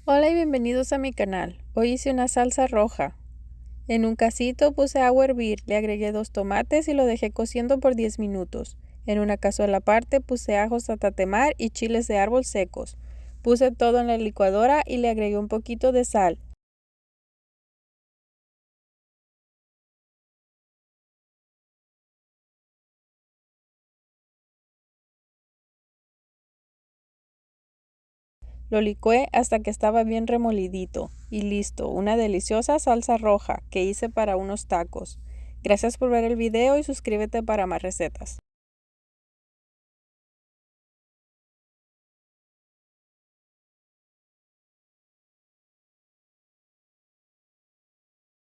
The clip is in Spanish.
Hola y bienvenidos a mi canal. Hoy hice una salsa roja. En un casito puse agua a hervir, le agregué 2 tomates y lo dejé cociendo por 10 minutos. En una cazuela aparte puse ajos a tatemar y chiles de árbol secos. Puse todo en la licuadora y le agregué un poquito de sal. Lo licué hasta que estaba bien remolidito. Y listo, una deliciosa salsa roja que hice para unos tacos. Gracias por ver el video y suscríbete para más recetas.